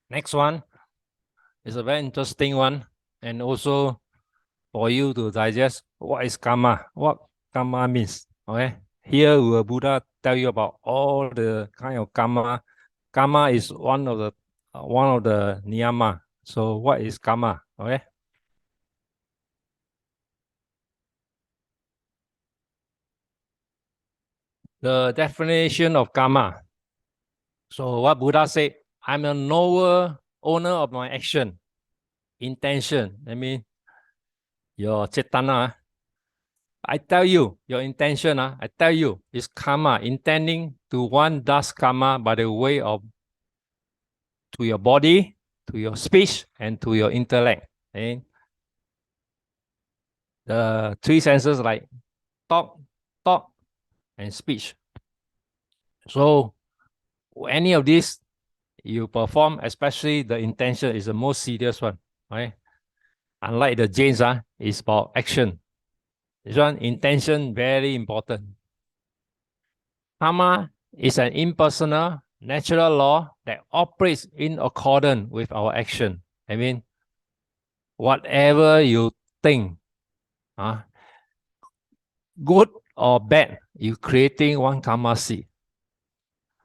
Next one is a very interesting one, and also for you to digest what is karma, what karma means. Okay, here will Buddha tell you about all the kind of karma. Karma is one of the niyama. So what is karma? Okay. The definition of karma. So what Buddha said, I'm a knower, owner of my action, intention. I mean, your cetana. I tell you, your intention, I tell you, is karma, intending to one does karma by the way of to your body, to your speech, and to your intellect. Okay? The three senses like talk, and speech. So any of these you perform, especially the intention is the most serious one. Right? Unlike the Jains, it's about action. This one, intention, very important. Karma is an impersonal, natural law that operates in accordance with our action. I mean, whatever you think, good or bad, you're creating one karma seed.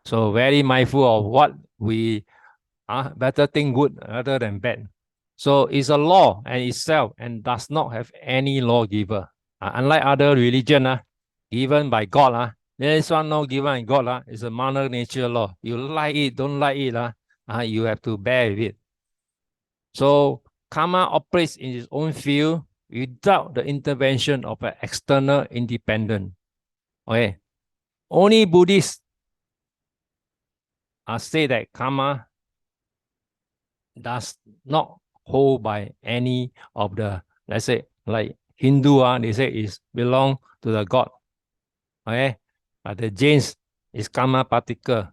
So very mindful of what we better think good rather than bad. So it's a law and itself and does not have any lawgiver. Unlike other religion, given by God, this one no given by God, it's a mother nature law. You like it, don't like it, you have to bear with it. So karma operates in its own field without the intervention of an external independent. Okay. Only Buddhists say that karma does not hold by any of the, let's say, like Hindu, they say is belong to the God. Okay. But the Jains is karma particle.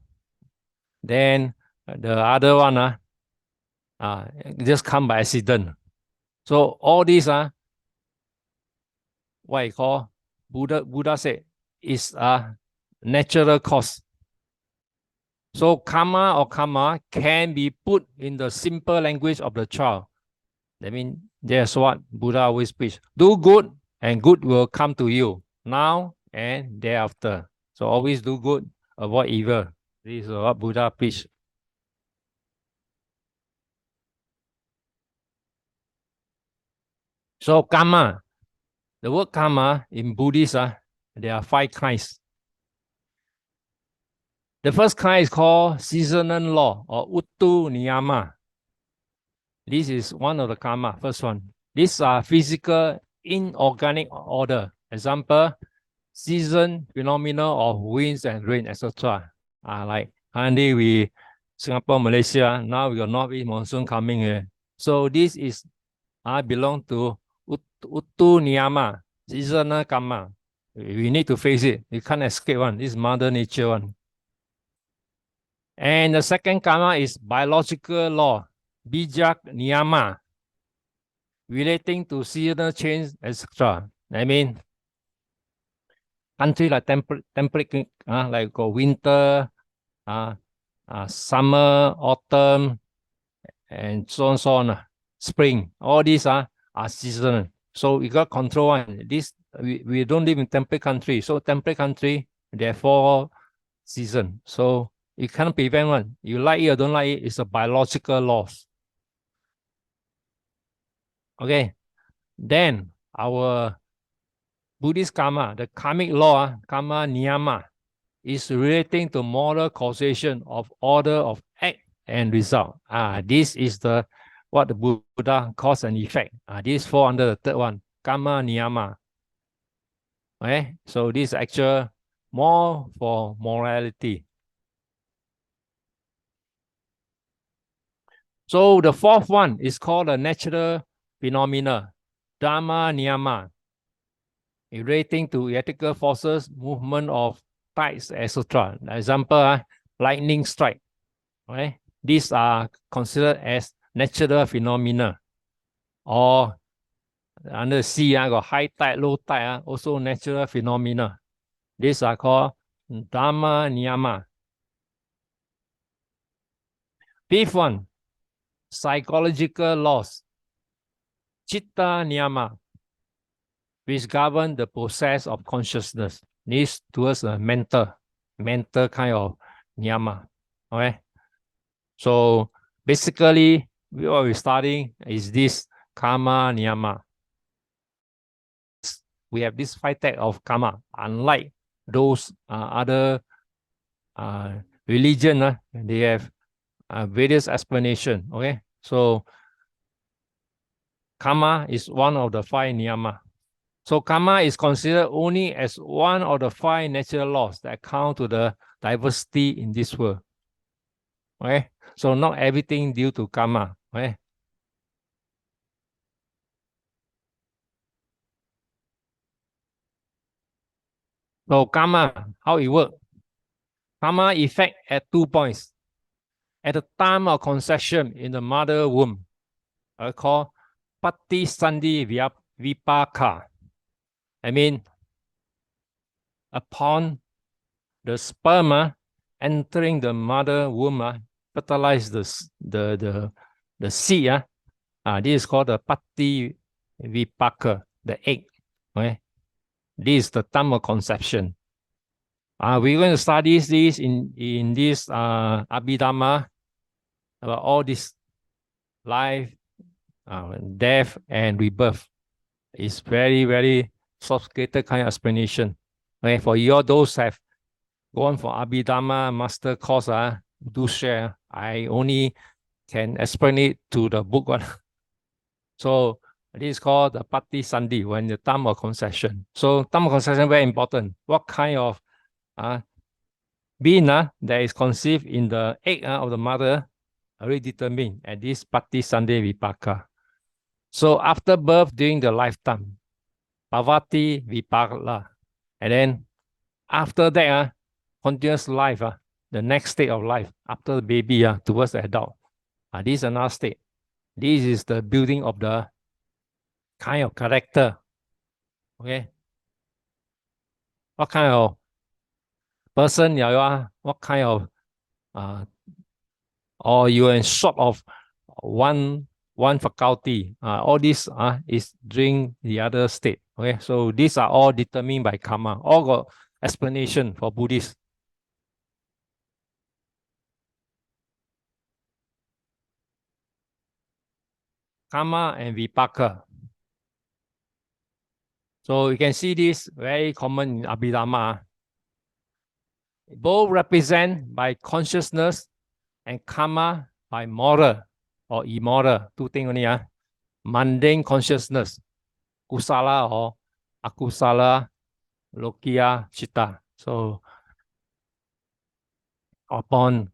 Then the other one, just come by accident. So all these what I call Buddha said is a natural cause. So karma or karma can be put in the simple language of the child. That means that's what Buddha always preach. Do good and good will come to you now and thereafter. So always do good, avoid evil. This is what Buddha preach. So karma, the word karma in Buddhist, there are 5 kinds. The first kind is called seasonal law or uttu niyama. This is one of the karma, first one. These are physical, inorganic order. Example, season, phenomena of winds and rain, etc. Like currently we, Singapore, Malaysia, now we got northeast monsoon coming here. So this is belong to Uttu Niyama, seasonal karma. We need to face it. You can't escape one. This is mother nature one. And the second karma is biological law, Bijak Niyama, relating to seasonal change, etc. I mean, country like temperate, like winter, summer, autumn, and so on, spring. All these are seasonal. So we got control one. This we don't live in temperate country. So temperate country, therefore season. So you can't prevent one. You like it or don't like it, it's a biological loss. Okay. Then our Buddhist karma, the karmic law, karma niyama, is relating to moral causation of order of act and result. This is the what the Buddha cause and effect. This fall under the third one, karma niyama. Okay, so this is actual more for morality. So the fourth one is called the natural phenomena, Dhamma niyama, relating to ethical forces, movement of tides, etc. Example, lightning strike. Okay, these are considered as natural phenomena. Or under the sea, got high tide, low tide, also natural phenomena. These are called Dhamma niyama. Fifth one, psychological laws, chitta niyama, which govern the process of consciousness, needs towards a mental kind of niyama. Okay. So basically, what we're studying is this karma niyama. We have this 5 types of karma, unlike those other religion. They have various explanation. Okay, so karma is one of the 5 niyama. So karma is considered only as one of the 5 natural laws that account to the diversity in this world. Okay, so not everything due to karma. Okay. So karma, how it works? Karma effect at 2 points. At the time of conception in the mother womb, called Pati Sandhi Vipaka. I mean, upon the sperm entering the mother womb, fertilize the seed. This is called the Pati Vipaka, the egg. Okay? This is the time of conception. We're going to study this in this Abhidhamma about all this life, death, and rebirth. It's very, very sophisticated kind of explanation. Okay, for you those have gone for Abhidhamma master course, do share. I only can explain it to the book one. So this is called the Pati Sandhi, when the time of conception. So time of conception very important. What kind of being that is conceived in the egg of the mother already determined at this Pati Sandhi Vipaka. So after birth during the lifetime, Bhavati Vipaka. And then after that, continuous life, the next state of life, after the baby towards the adult. This is another state. This is the building of the kind of character. Okay. What kind of person you are, what kind of or you're in short of one faculty. All this is during the other state. Okay, so these are all determined by karma. All got explanation for Buddhists. Kamma and vipāka. So you can see this very common in Abhidhamma. Both represent by consciousness and karma by moral or immoral. 2 things only. Mundane consciousness, kusala or akusala, lokiya, chitta. So upon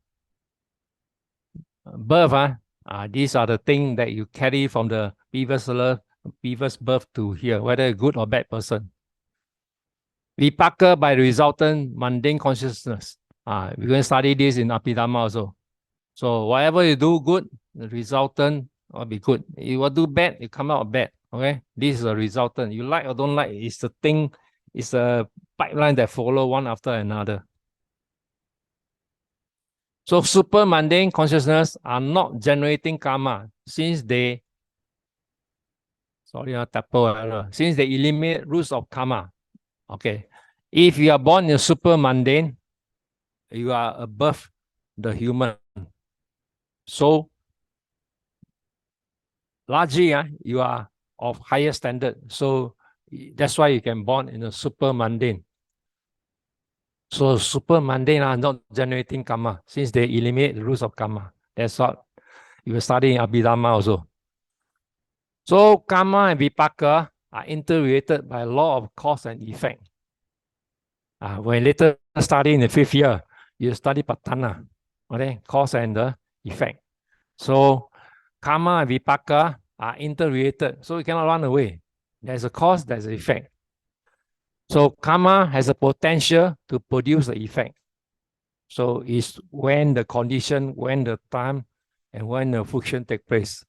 birth, these are the things that you carry from the previous birth to here, whether a good or bad person. Vipaka by resultant mundane consciousness. We're going to study this in Abhidhamma also. So whatever you do good, the resultant will be good. You will do bad, it come out bad. Okay, this is a resultant. You like or don't like, it's the thing, it's a pipeline that follow one after another. So super mundane consciousness are not generating karma since they eliminate roots of karma. Okay, if you are born in super mundane, you are above the human. So largely, you are of higher standard. So that's why you can born in a super mundane. So super mundane are not generating karma since they eliminate the roots of karma. That's what you will study in Abhidhamma also. So karma and vipaka are interrelated by law of cause and effect. When later study in the 5th year, you study patana, okay, cause and the effect. So karma and vipaka are interrelated, so you cannot run away. There's a cause, there's an effect. So karma has a potential to produce the effect. So it's when the condition, when the time, and when the function take place.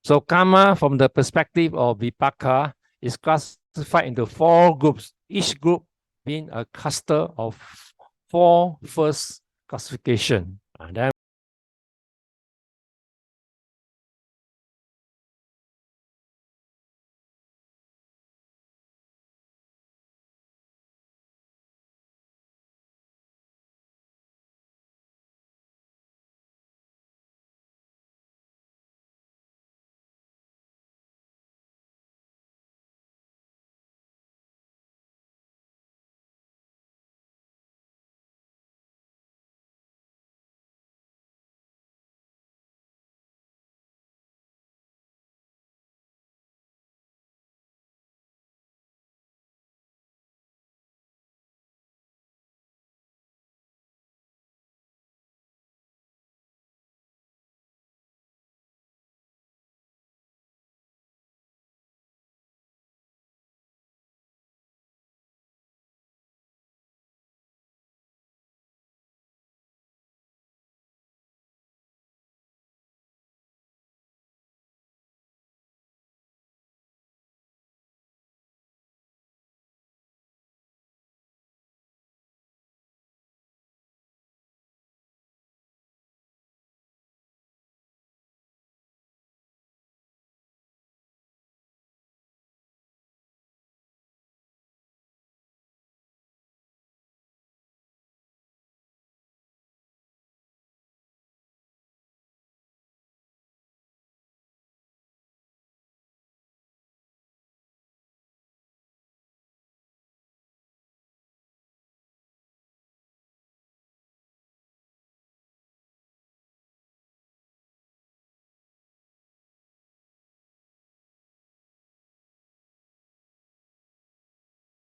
So karma, from the perspective of vipaka, is classified into 4 groups, each group being a cluster of 4 first classification. And then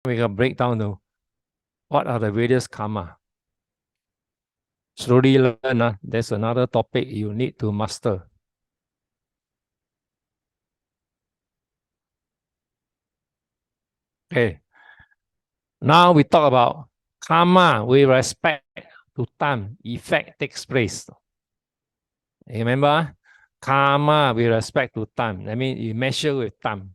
we can break down to what are the various karma. Slowly learn. There's another topic you need to master. Okay. Now we talk about karma with respect to time. Effect takes place. Remember? Karma with respect to time. I mean, you measure with time.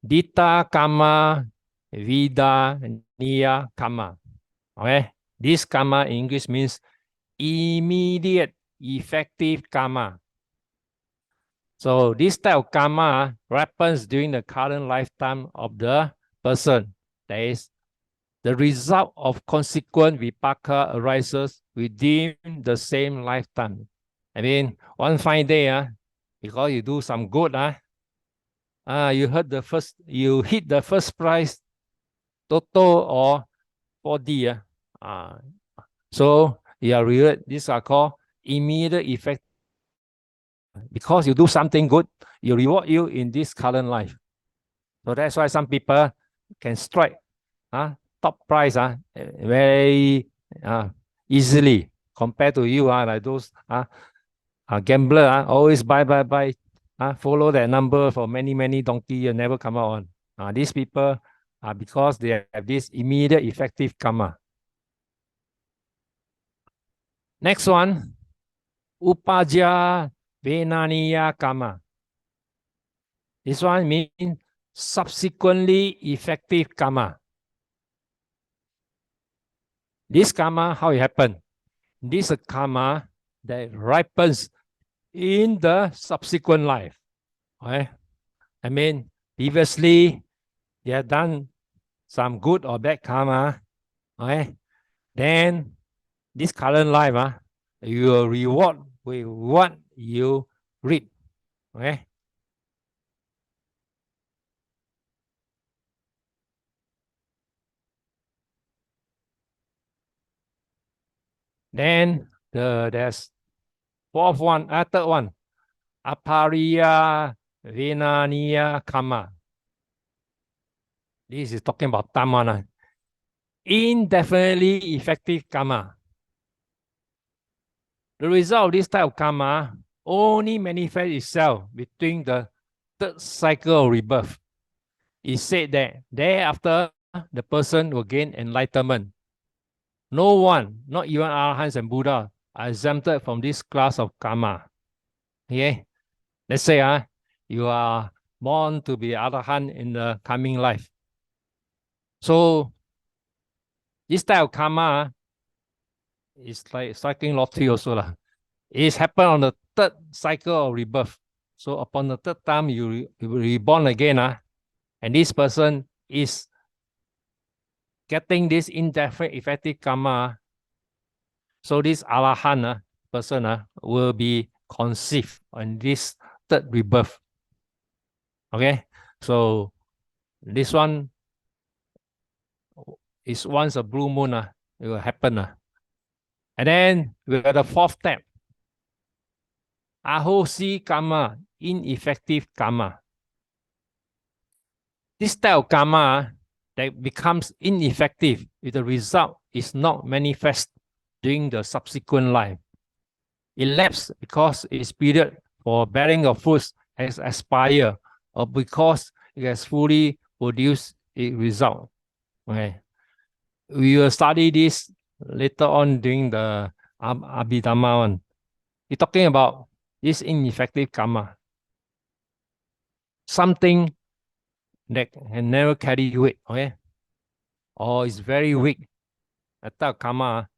Dita karma, vida niya karma. Okay? This karma in English means immediate effective karma. So this type of karma happens during the current lifetime of the person. That is, the result of consequent vipāka arises within the same lifetime. I mean, one fine day, because you do some good, you hit the first prize, Toto or 4D. So you are rewarded. These are called immediate effect. Because you do something good, you reward you in this current life. So that's why some people can strike top prize very easily compared to you, like those gambler always buy, follow that number for many donkey and never come out on. These people because they have this immediate effective karma. Next one, upaja venaniya karma. This one means subsequently effective karma. This karma, how it happen? This is karma that ripens in the subsequent life. Okay? I mean, previously, they have done some good or bad karma. Okay? Then, this current life, you will reward with what you reap. Okay? Then, there's third one, apariya venaniya karma. This is talking about Dhamma. Indefinitely effective karma. The result of this type of karma only manifests itself between the third cycle of rebirth. It said that thereafter, the person will gain enlightenment. No one, not even Arahants and Buddha, are exempted from this class of karma. Okay? Let's say you are born to be Arahant in the coming life. So, this type of karma is like striking lottery also. It happened on the third cycle of rebirth. So upon the third time, you will reborn again, and this person is getting this indefinite effective karma. So this Arahant person will be conceived on this third rebirth. Okay, so this one is once a blue moon, it will happen. And then we got the fourth step. Ahosi karma, ineffective karma. This type of karma that becomes ineffective if the result is not manifest during the subsequent life. It lapses because its period for bearing of fruits has expired or because it has fully produced a result. Okay. We will study this later on during the Abhidhamma one. We're talking about this ineffective karma. Something that can never carry weight, okay? Or is very weak. A type of karma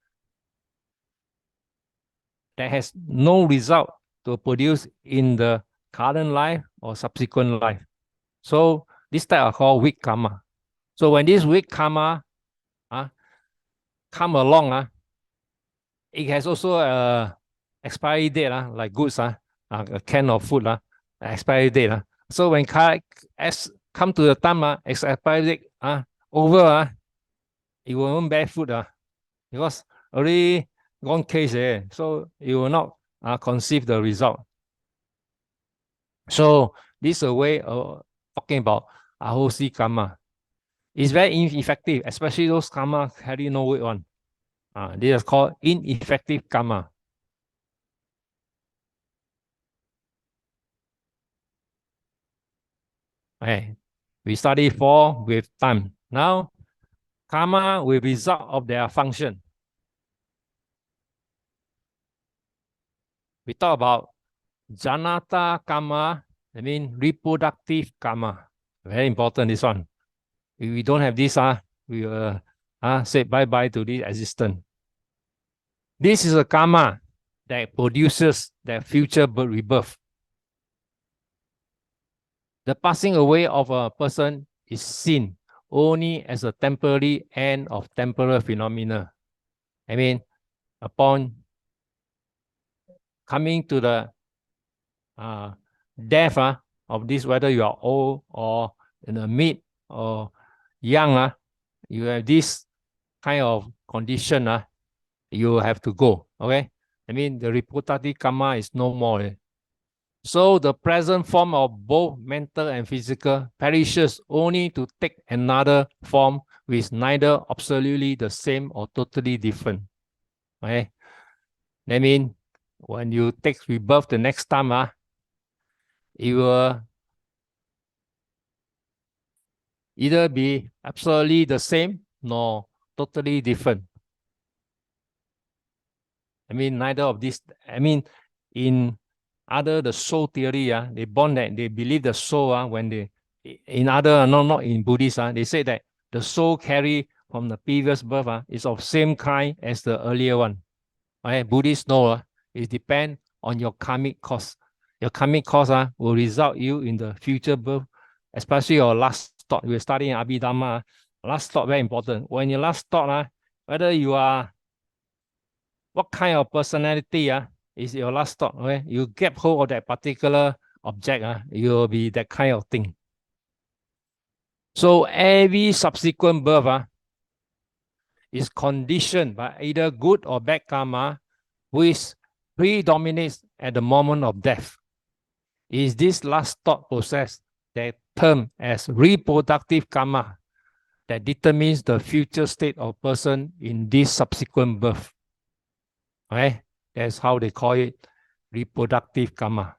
that has no result to produce in the current life or subsequent life. So this type are called weak karma. So when this weak karma come along, it has also a expiry date, like goods, a can of food, expiry date. So when come to the time, expiry date over, it won't bear food because already gone case, so it will not conceive the result. So this is a way of talking about ahosi karma. It's very ineffective, especially those karma carry no weight one. This is called ineffective karma. Okay, we study 4 with time. Now, karma will result of their function. We talk about janata karma, I mean reproductive karma. Very important, this one. If we don't have this, we will say bye-bye to this existence. This is a karma that produces the future rebirth. The passing away of a person is seen only as a temporary end of temporal phenomena. I mean, upon coming to the death of this, whether you are old or in the mid or young, you have this kind of condition, you have to go. Okay, I mean the reproductive karma is no more. So the present form of both mental and physical perishes only to take another form which is neither absolutely the same or totally different. Okay, that means when you take rebirth the next time, it will either be absolutely the same nor totally different. I mean, neither of these. I mean, in other the soul theory, they born that they believe the soul, when they in other not in Buddhist, they say that the soul carry from the previous birth is of same kind as the earlier one. Right? Buddhists know it depends on your karmic cause. Your karmic cause will result you in the future birth, especially your last thought. We're studying Abhidhamma. Last thought very important. When your last thought, whether you are what kind of personality is your last thought. Okay? You get hold of that particular object, you will be that kind of thing. So every subsequent birth is conditioned by either good or bad karma, which predominates at the moment of death. It is this last thought process that termed as reproductive karma that determines the future state of person in this subsequent birth. Okay? That's how they call it reproductive karma.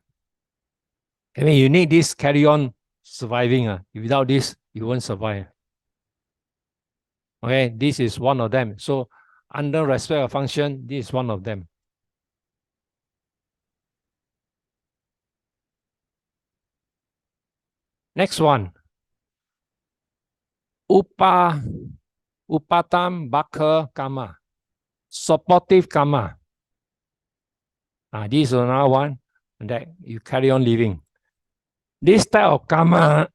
I mean, you need this carry on surviving. Without this, you won't survive. Okay, this is one of them. So under respect of function, this is one of them. Next one. Upatam karma. Supportive karma. This is another one that you carry on living. This type of karma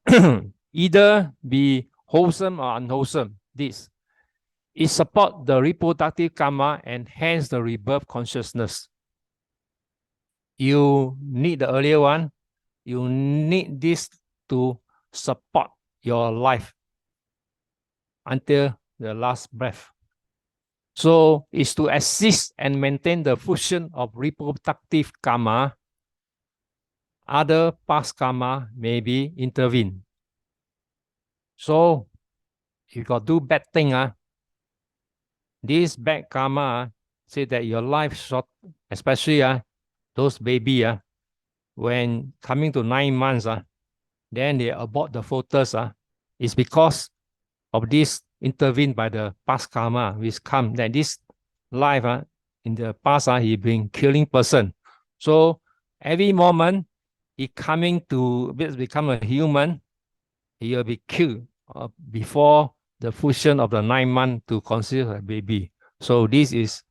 either be wholesome or unwholesome. This it supports the reproductive karma and hence the rebirth consciousness. You need the earlier one. You need this to support your life until the last breath. So it's to assist and maintain the fusion of reproductive karma. Other past karma may be intervened. So you got do bad thing, this bad karma say that your life short, especially those baby, when coming to 9 months, then they abort the fetus, it's because of this intervened by the past karma, which come that this life in the past he been killing person. So every moment he coming to become a human, he will be killed before the fusion of the 9 months to consider a baby. So this is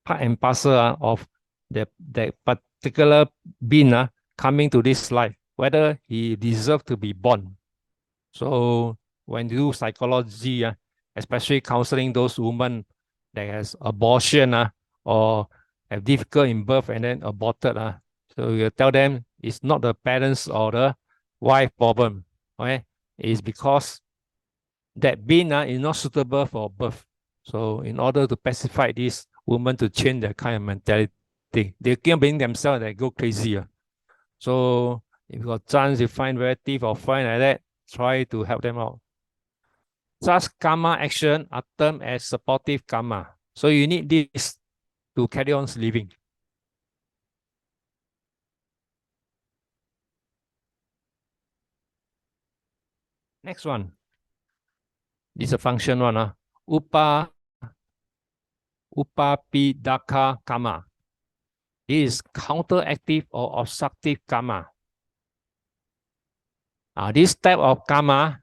part and parcel of that particular being coming to this life, whether he deserves to be born. So when you do psychology, especially counseling those women that has abortion or have difficult in birth and then aborted, so you tell them it's not the parents or the wife problem. Okay? It's because that being is not suitable for birth. So in order to pacify this woman to change their kind of mentality, they can't bring themselves, they go crazy. So if you got chance, you find relative or friend like that, try to help them out. Such karma action are termed as supportive karma. So you need this to carry on living. Next one. This is a function one. Upapidaka karma. This is counteractive or obstructive karma. This type of karma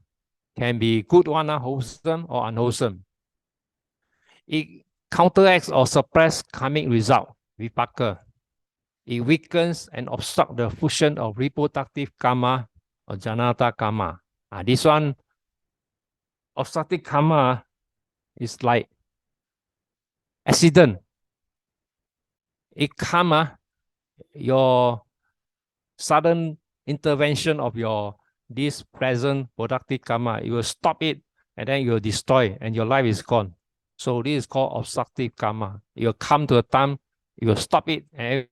can be good one, wholesome or unwholesome. It counteracts or suppresses karmic result, vipāka. It weakens and obstructs the fusion of reproductive karma or janata karma. This one, obstructive karma, is like accident. It comes, your sudden intervention of your this present productive karma, you will stop it and then you will destroy and your life is gone. So this is called obstructive karma. You will come to a time, you will stop it. And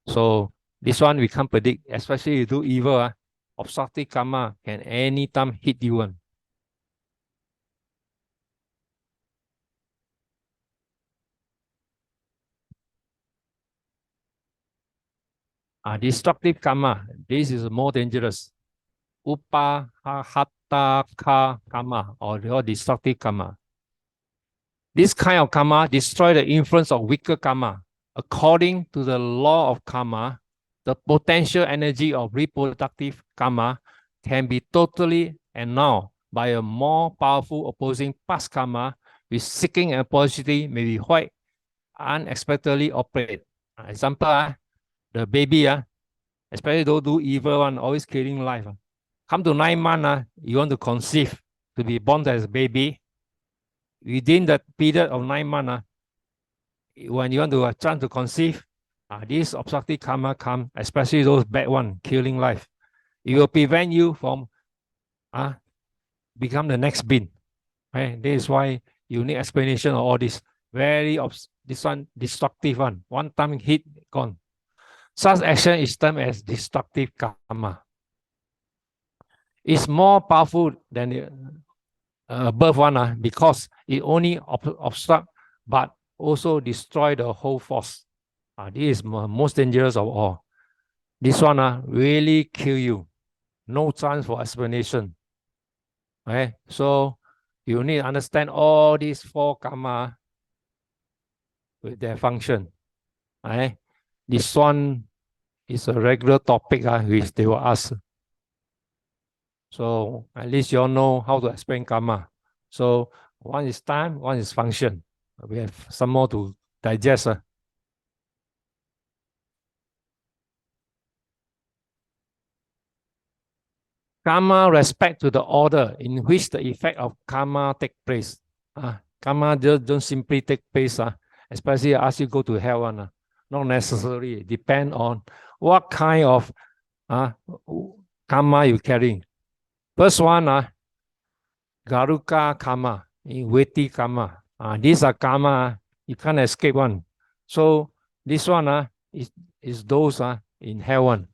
so this one we can't predict, especially you do evil. Obstructive karma can anytime hit you one. Destructive karma, this is more dangerous. Upahata karma or destructive karma. This kind of karma destroys the influence of weaker karma. According to the law of karma, the potential energy of reproductive karma can be totally annulled by a more powerful opposing past karma, which seeking and opportunity may be quite unexpectedly operate. Example, the baby, especially those do evil one, always killing life. Come to 9 months, you want to conceive, to be born as a baby. Within that period of 9 months, when you want to chance to conceive, this obstructive karma come, especially those bad ones, killing life. It will prevent you from become the next bin. Right? This is why you need explanation of all this. This one destructive one. One time hit, gone. Such action is termed as destructive karma. It's more powerful than the above one because it only obstruct but also destroy the whole force. This is most dangerous of all. This one really kill you. No chance for explanation. Okay? So you need to understand all these 4 karma with their function. Okay? This one is a regular topic which they will ask. So at least you all know how to explain karma. So one is time, one is function. We have some more to digest. Karma respect to the order in which the effect of karma take place. Karma don't simply take place, especially as you go to hell. Not necessarily. Depend on what kind of karma you carry. First one, Garuka karma, Veti karma. These are karma, you can't escape one. So this one is those in heaven.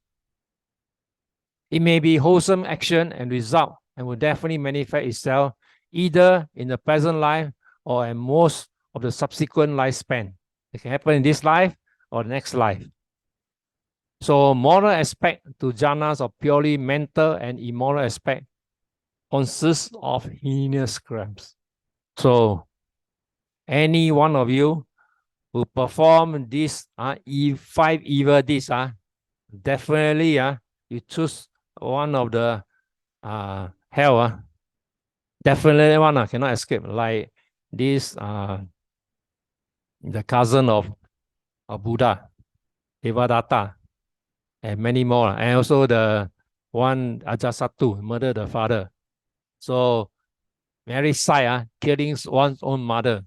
It may be wholesome action and result and will definitely manifest itself either in the present life or in most of the subsequent lifespan. It can happen in this life or the next life. So moral aspect to jhanas of purely mental and immoral aspect consists of heinous crimes. So any one of you who perform this 5 evil deeds, definitely you choose one of the hell, definitely one cannot escape. Like this, the cousin of Buddha, Devadatta, and many more, and also the one Ajasattu murdered the father. So marriage side, killing one's own mother.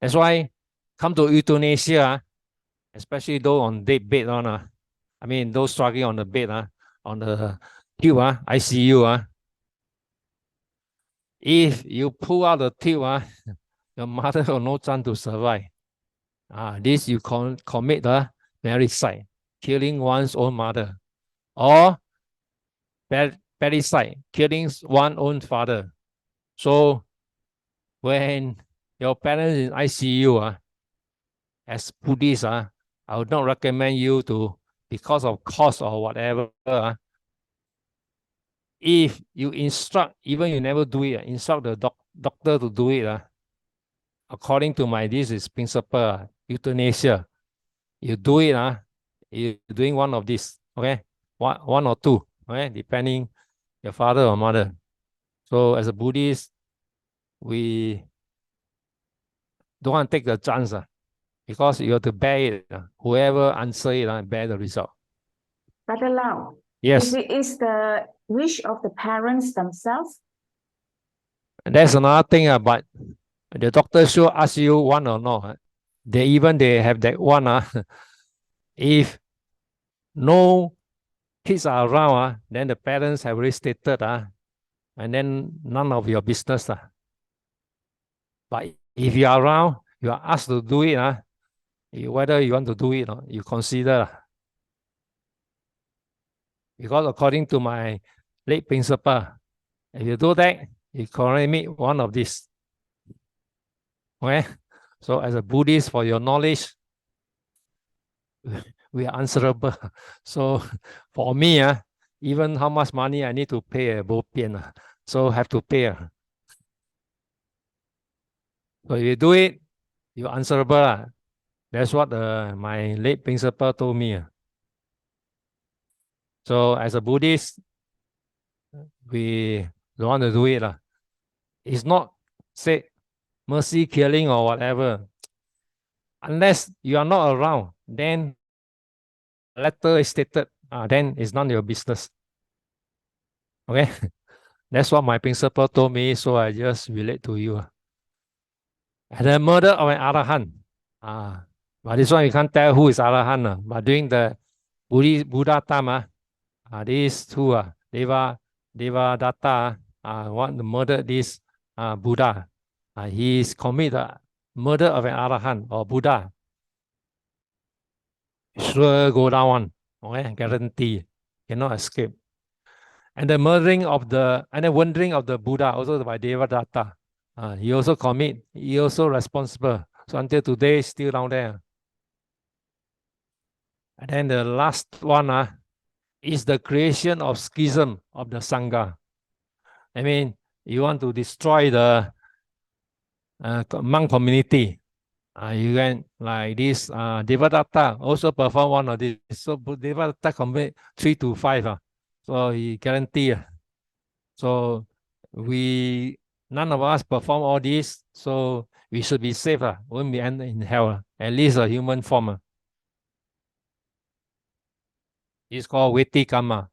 That's why come to euthanasia, especially those on dead bed I mean those struggling on the bed on the tube ICU if you pull out the tube your mother will no chance to survive. This you commit marriage side, killing one's own mother, or parricide, killing one's own father. So when your parents in ICU, as Buddhists, I would not recommend you to, because of cost or whatever, if you instruct, even you never do it, instruct the doctor to do it, according to my, this is principle, euthanasia. You do it, you're doing one of these, okay? One or two, okay? Depending your father or mother. So as a Buddhist, we don't want to take the chance, because you have to bear it. Whoever answer it, bear the result. Brother Lau, Yes. if it is the wish of the parents themselves, that's another thing, but the doctor should ask you one or not. They have that one. If no kids are around, then the parents have already stated, and then none of your business. But if you are around, you are asked to do it, whether you want to do it or you consider. Because according to my late principal, if you do that, you currently meet one of these. Okay? So as a Buddhist, for your knowledge, we are answerable. So for me, even how much money I need to pay, bo pian, so have to pay. So if you do it, you're answerable. That's what my late principal told me. So as a Buddhist, we don't want to do it. It's not say mercy killing or whatever. Unless you are not around, then letter is stated, then it's none of your business. Okay? That's what my principal told me, so I just relate to you. And the murder of an Arahant. But this one you can't tell who is Arahant. But during the Buddha time, these two, Devadatta, want to murder this Buddha. He's committed murder of an Arahant or Buddha. Sure go down one. Okay, guarantee. Cannot escape. And the murdering of the, and the wandering of the Buddha, also by Devadatta. He also commit, he also responsible. So until today, still down there. And then the last one is the creation of schism of the Sangha. I mean, you want to destroy the monk community. You can, like this, Devadatta also perform one of this. So Devadatta commit 3 to 5. So he guarantee. So none of us perform all this, so we should be safe. Won't be end in hell. At least a human form. It's called Veti Kamma.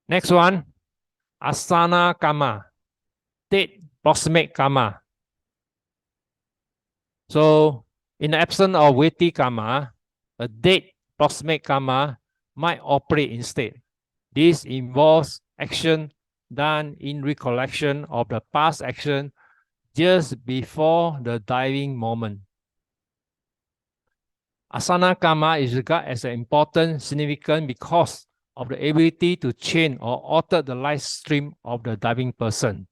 Next one, Asana Kamma, date proximate Kamma. So in the absence of Veti Kamma, a date proximate Kamma might operate instead. This involves action done in recollection of the past action just before the diving moment. Asana Kamma is regarded as an important, significant because of the ability to change or alter the life stream of the diving person.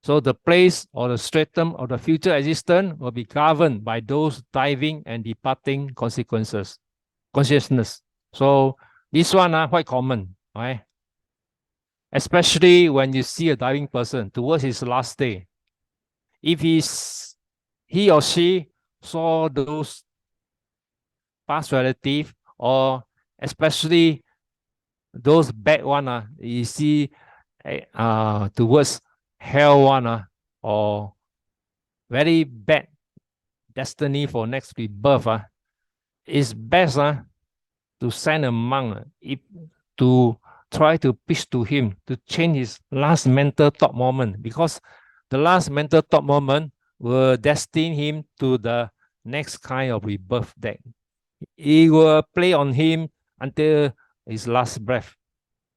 So the place or the stratum of the future existence will be governed by those diving and departing consciousness. So this one quite common, right? Especially when you see a diving person towards his last day. If he or she saw those past relative, or especially those bad one, you see towards hell one, or very bad destiny for next rebirth, it's best to send a monk to try to preach to him to change his last mental thought moment, because the last mental thought moment will destine him to the next kind of rebirth that it will play on him until his last breath.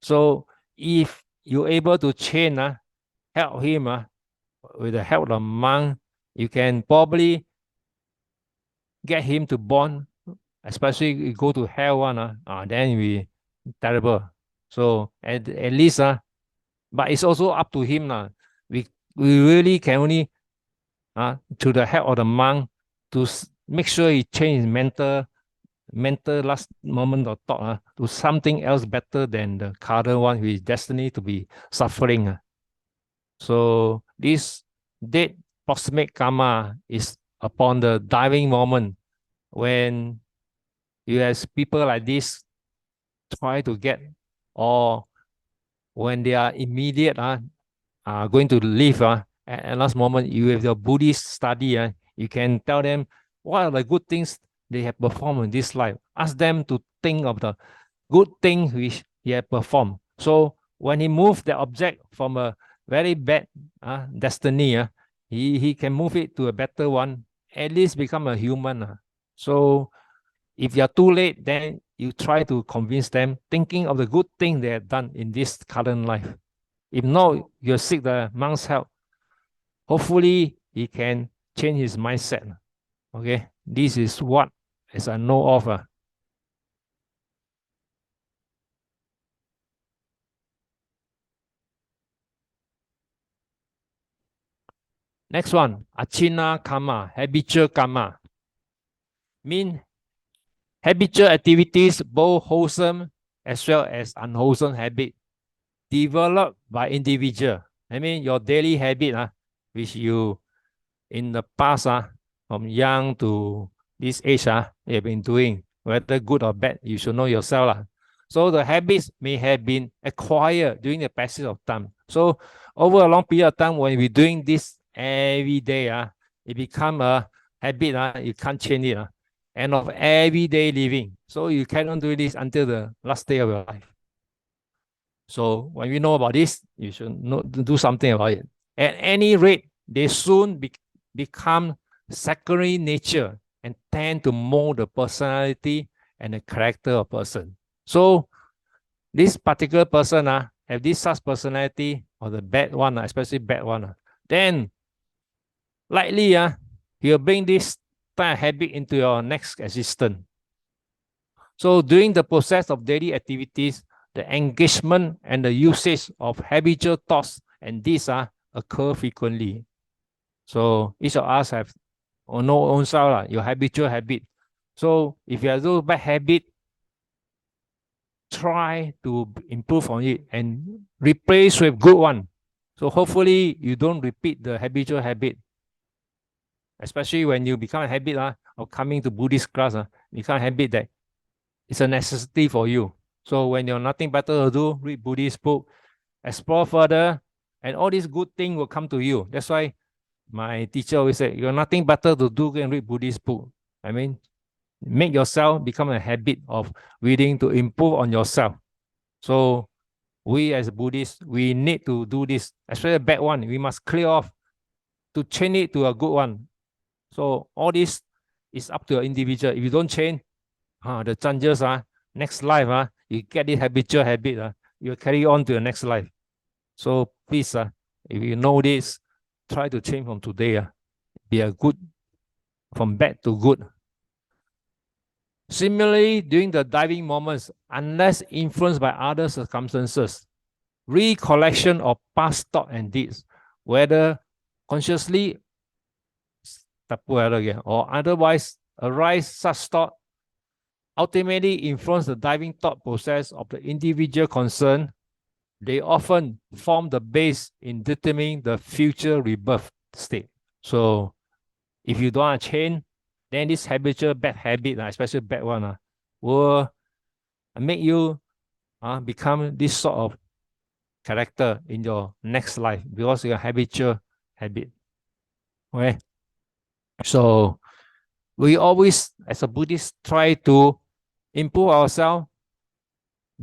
So if you're able to change, help him with the help of the monk, you can probably get him to born especially you go to hell one, then we terrible. So at least, but it's also up to him. We really can only to the help of the monk to make sure he change his mental last moment of thought to something else better than the current one who is destined to be suffering. So this dead proximate karma is upon the diving moment when you have people like this try to get, or when they are immediate going to leave at last moment, you have your Buddhist study, you can tell them what are the good things they have performed in this life. Ask them to think of the good thing which he had performed. So when he moved the object from a very bad destiny, he can move it to a better one, at least become a human. So if you're too late, then you try to convince them, thinking of the good thing they have done in this current life. If not, you seek the monk's help. Hopefully, he can change his mindset. Okay, this is what as I know of. Next one, achina karma, habitual karma. Mean habitual activities, both wholesome as well as unwholesome habit, developed by individual. I mean, your daily habit, which you in the past, from young to this age, you have been doing, whether good or bad, you should know yourself. So the habits may have been acquired during the passage of time. So over a long period of time, when we're doing this every day, it become a habit, you can't change it. And of everyday living. So you cannot do this until the last day of your life. So when we know about this, you should do something about it. At any rate, they soon become secondary nature and tend to mold the personality and the character of person. So this particular person have this such personality, or the bad one, especially bad one, then likely he'll bring this type of habit into your next existence. So during the process of daily activities, the engagement and the usage of habitual thoughts and deeds occur frequently. So each of us have know own self, your habitual habit. So if you have those bad habit, try to improve on it and replace with good one. So hopefully you don't repeat the habitual habit. Especially when you become a habit of coming to Buddhist class, become a habit that it's a necessity for you. So when you're nothing better to do, read Buddhist book, explore further, and all these good things will come to you. That's why my teacher always said, you're nothing better to do than read Buddhist book. I mean, make yourself become a habit of reading to improve on yourself. So we as Buddhists, we need to do this, especially a bad one. We must clear off to change it to a good one. So all this is up to your individual. If you don't change, the chances next life you get this habitual habit you carry on to the next life. So please if you know this, try to change from today. Be a good, from bad to good. Similarly, during the diving moments, unless influenced by other circumstances, recollection of past thought and deeds, whether consciously or otherwise, arise such thought ultimately influence the diving thought process of the individual concerned. They often form the base in determining the future rebirth state. So if you don't want to change, then this habitual bad habit, especially bad one, will make you become this sort of character in your next life because your habitual habit. Okay. So we always, as a Buddhist, try to improve ourselves,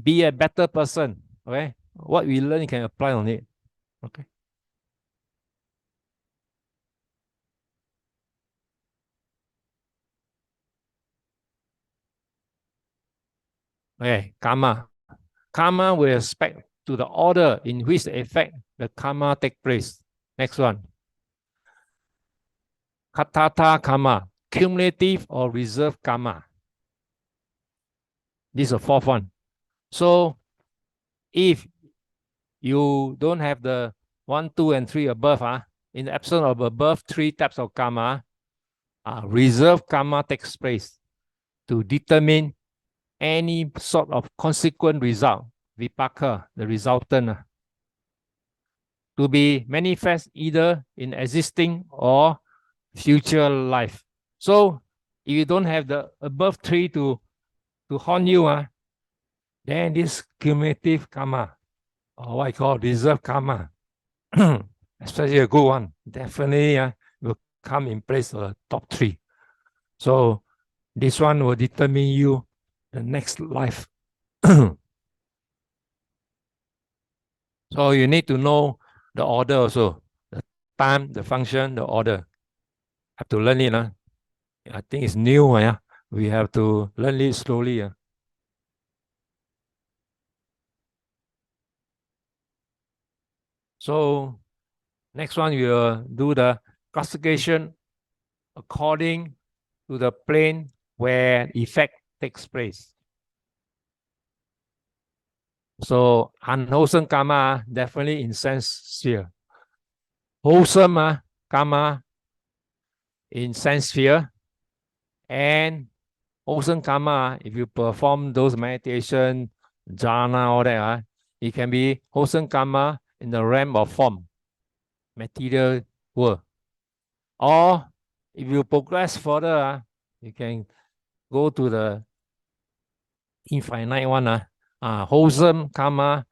be a better person. Okay. What we learn, you can apply on it. Okay. Okay. Karma. Karma with respect to the order in which the effect, the karma take place. Next one. Katata karma, cumulative or reserved karma. This is the fourth one. So if you don't have the 1, 2, and 3 above, in the absence of above 3 types of karma, reserve karma takes place to determine any sort of consequent result, vipāka, the resultant, to be manifest either in existing or future life. So if you don't have the above 3 to haunt you, then this cumulative karma, or what I call reserve karma, especially a good one, definitely will come in place of the top 3. So this one will determine you the next life. So you need to know the order also, the time, the function, the order. Have to learn it. I think it's new. We have to learn it slowly. So next one, we will do the classification according to the plane where effect takes place. So unwholesome karma, definitely in sense sphere. Wholesome karma in sense sphere. And wholesome karma, if you perform those meditation, jhana, all that, it can be wholesome karma in the realm of form, material world. Or if you progress further, you can go to the infinite one, wholesome karma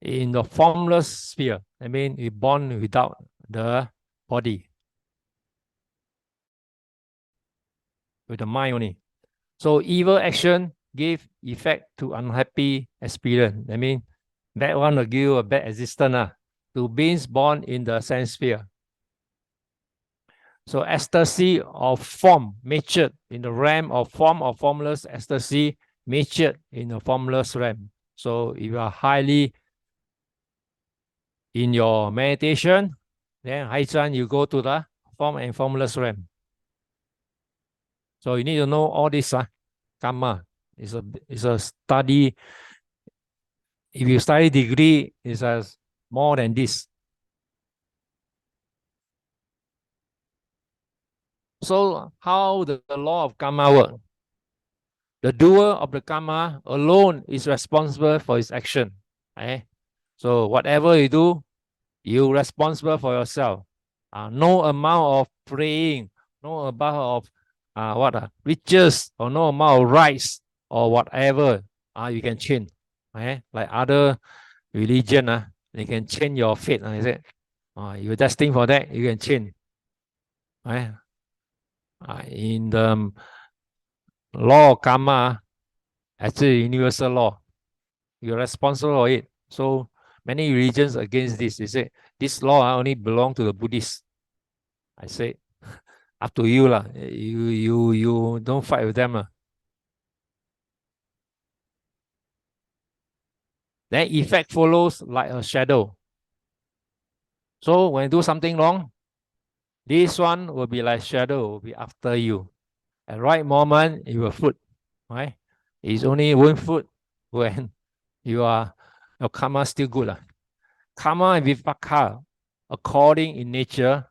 in the formless sphere. I mean, you're born without the body, with the mind only. So evil action give effect to unhappy experience. I mean, that one will give you a bad existence to beings born in the sense sphere. So ecstasy of form matured in the realm of form or formless, ecstasy matured in the formless realm. So if you are highly in your meditation, then high chance you go to the form and formless realm. So you need to know all this karma. It's a study. If you study degree, it's more than this. So how the law of karma work? The doer of the karma alone is responsible for his action. So whatever you do, you're responsible for yourself. No amount of praying, no amount of riches, or no amount of rights or whatever you can change. Like other religion, they can change your fate. I said, you're destined for that, you can change. In the law of karma, actually universal law, you're responsible for it. So many religions against this. They say this law only belong to the Buddhists. I say, up to you lah. You don't fight with them lah. Then effect follows like a shadow. So when you do something wrong, this one will be like shadow, will be after you. At right moment, it will foot. Right? It's only one foot when your karma still good. Kamma and vipāka, according in nature,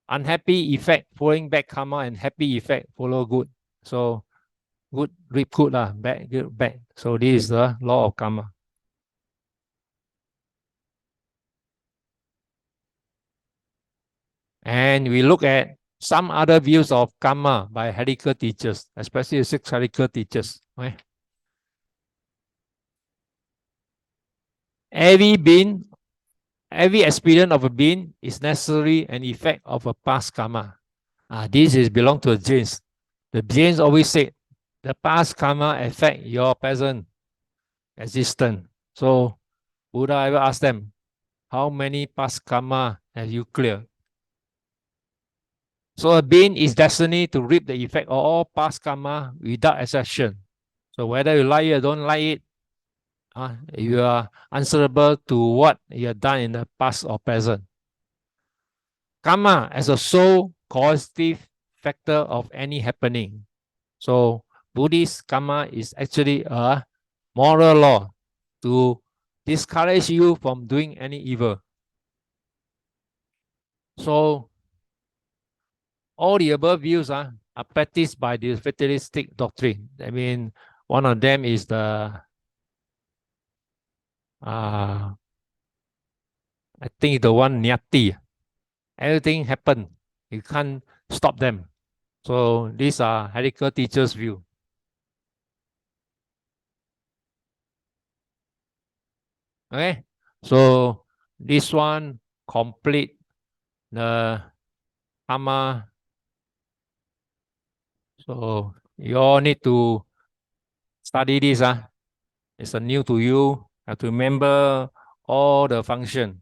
unhappy effect following back karma and happy effect follow good. So good reap good, bad good bad. So this is the law of karma. And we look at some other views of karma by heretical teachers, especially 6 heretical teachers. Right? Every experience of a being is necessarily an effect of a past karma. This is belong to the Jains. The Jains always say the past karma affect your present existence. So Buddha ever asked them, how many past karma have you cleared? So a being is destined to reap the effect of all past karma without exception. So whether you like it or don't like it, you are answerable to what you have done in the past or present. Karma as a sole causative factor of any happening. So Buddhist karma is actually a moral law to discourage you from doing any evil. So all the above views are practiced by the fatalistic doctrine. I mean, one of them is the I think the one nyati. Everything happen. You can't stop them. So these are heretical teachers' view. Okay. So this one complete the karma. So you all need to study this. It's a new to you. Have to remember all the function.